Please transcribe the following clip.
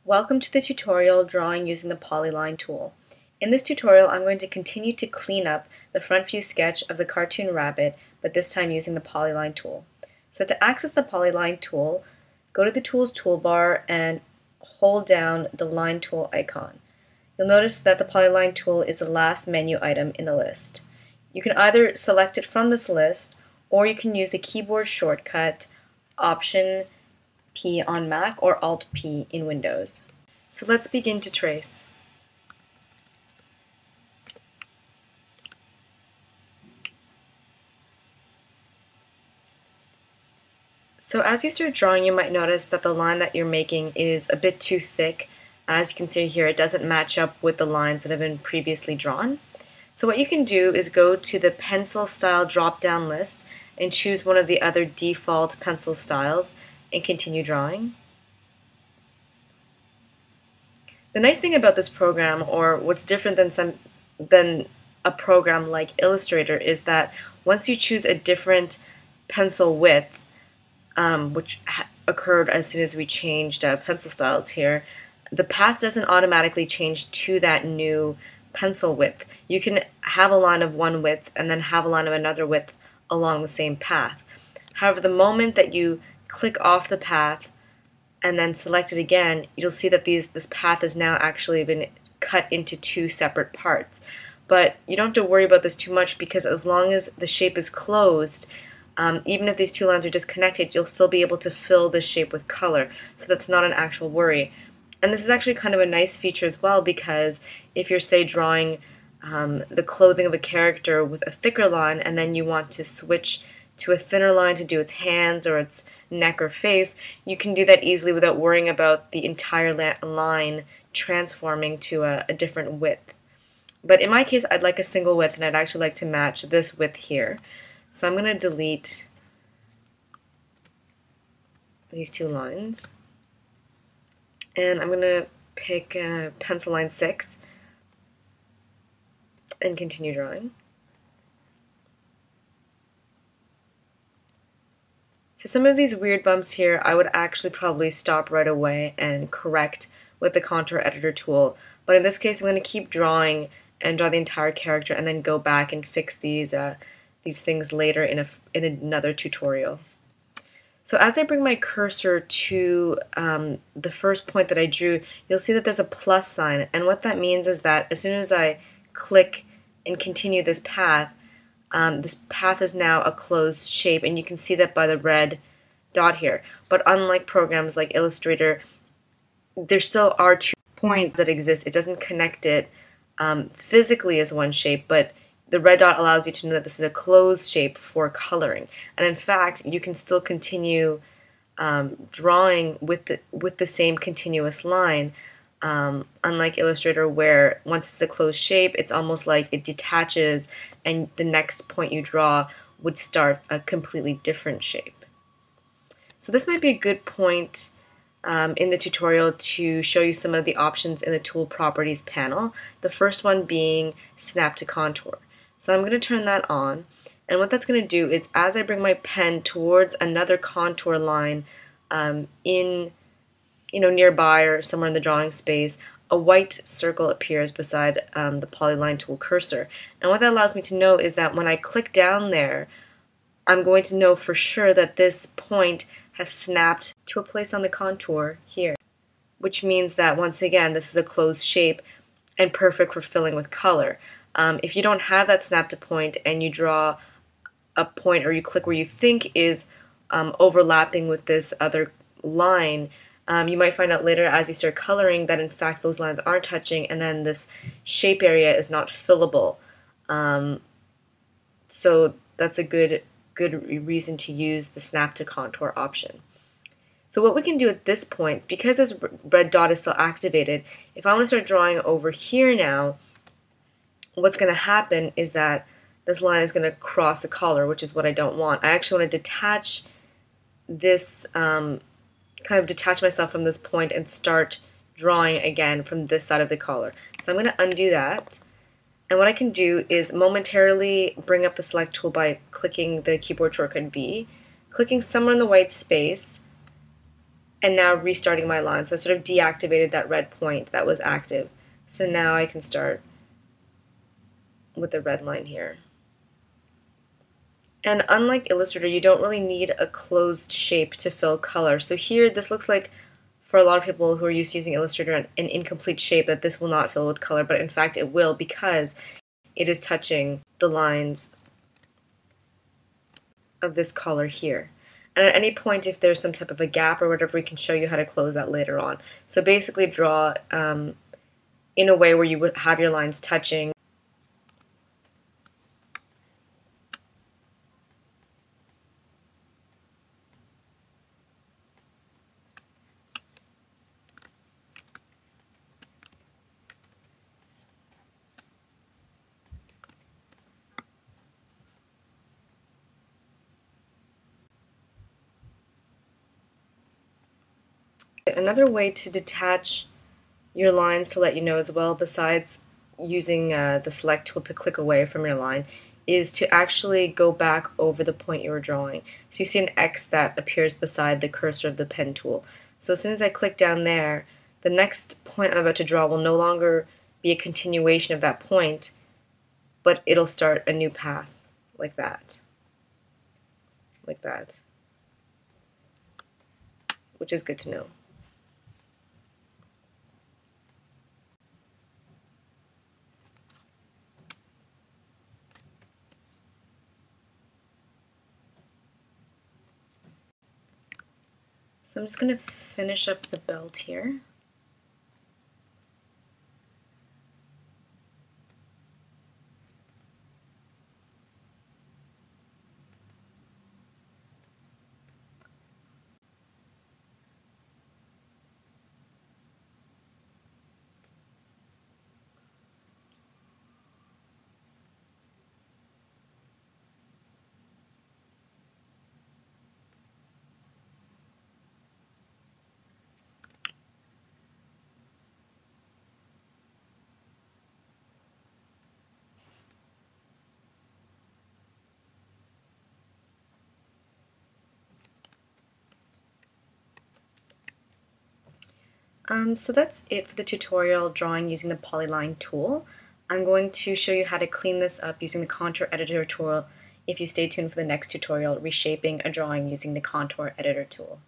Welcome to the tutorial drawing using the Polyline tool. In this tutorial, I'm going to continue to clean up the front view sketch of the cartoon rabbit, but this time using the Polyline tool. So to access the Polyline tool, go to the Tools toolbar and hold down the Line tool icon. You'll notice that the Polyline tool is the last menu item in the list. You can either select it from this list, or you can use the keyboard shortcut Option P on Mac or Alt P in Windows. So let's begin to trace. So as you start drawing, you might notice that the line that you're making is a bit too thick. As you can see here, it doesn't match up with the lines that have been previously drawn. So what you can do is go to the pencil style drop-down list and choose one of the other default pencil styles and continue drawing. The nice thing about this program, or what's different than a program like Illustrator, is that once you choose a different pencil width, which occurred as soon as we changed pencil styles here, the path doesn't automatically change to that new pencil width. You can have a line of one width and then have a line of another width along the same path. However, the moment that you click off the path and then select it again, you'll see that this path has now actually been cut into two separate parts. But you don't have to worry about this too much, because as long as the shape is closed, even if these two lines are disconnected, you'll still be able to fill this shape with color. So that's not an actual worry. And this is actually kind of a nice feature as well, because if you're, say, drawing the clothing of a character with a thicker line and then you want to switch to a thinner line to do its hands or its neck or face, you can do that easily without worrying about the entire line transforming to a different width. But in my case, I'd like a single width, and I'd actually like to match this width here. So I'm going to delete these two lines, and I'm going to pick pencil line 6 and continue drawing. So some of these weird bumps here, I would actually probably stop right away and correct with the contour editor tool. But in this case, I'm going to keep drawing and draw the entire character and then go back and fix these things later in another tutorial. So as I bring my cursor to the first point that I drew, you'll see that there's a plus sign. And what that means is that as soon as I click and continue this path is now a closed shape, and you can see that by the red dot here. But unlike programs like Illustrator, there still are two points that exist. It doesn't connect it physically as one shape, but the red dot allows you to know that this is a closed shape for coloring. And in fact, you can still continue drawing with the same continuous line, unlike Illustrator, where once it's a closed shape, it's almost like it detaches and the next point you draw would start a completely different shape. So this might be a good point in the tutorial to show you some of the options in the Tool Properties panel, the first one being Snap to Contour. So I'm going to turn that on, and what that's going to do is, as I bring my pen towards another contour line nearby or somewhere in the drawing space, a white circle appears beside the Polyline tool cursor. And what that allows me to know is that when I click down there, I'm going to know for sure that this point has snapped to a place on the contour here, which means that once again this is a closed shape and perfect for filling with color. If you don't have that snap to point and you draw a point, or you click where you think is overlapping with this other line, you might find out later as you start coloring that in fact those lines aren't touching, and then this shape area is not fillable. So that's a good reason to use the Snap to Contour option. So what we can do at this point, because this red dot is still activated, if I want to start drawing over here now, what's going to happen is that this line is going to cross the collar, which is what I don't want. I actually want to detach this, kind of detach myself from this point and start drawing again from this side of the collar. So I'm going to undo that. And what I can do is momentarily bring up the select tool by clicking the keyboard shortcut V, clicking somewhere in the white space, and now restarting my line. So I sort of deactivated that red point that was active. So now I can start with the red line here. And unlike Illustrator, you don't really need a closed shape to fill color. So here, this looks like, for a lot of people who are used to using Illustrator, an incomplete shape that this will not fill with color, but in fact it will, because it is touching the lines of this color here. And at any point, if there's some type of a gap or whatever, we can show you how to close that later on. So basically draw in a way where you would have your lines touching. Another way to detach your lines to let you know as well, besides using the select tool to click away from your line, is to actually go back over the point you were drawing. So you see an X that appears beside the cursor of the pen tool. So as soon as I click down there, the next point I'm about to draw will no longer be a continuation of that point, but it'll start a new path like that. Like that. Which is good to know. So I'm just going to finish up the belt here. So that's it for the tutorial drawing using the Polyline tool. I'm going to show you how to clean this up using the contour editor tool if you stay tuned for the next tutorial, reshaping a drawing using the contour editor tool.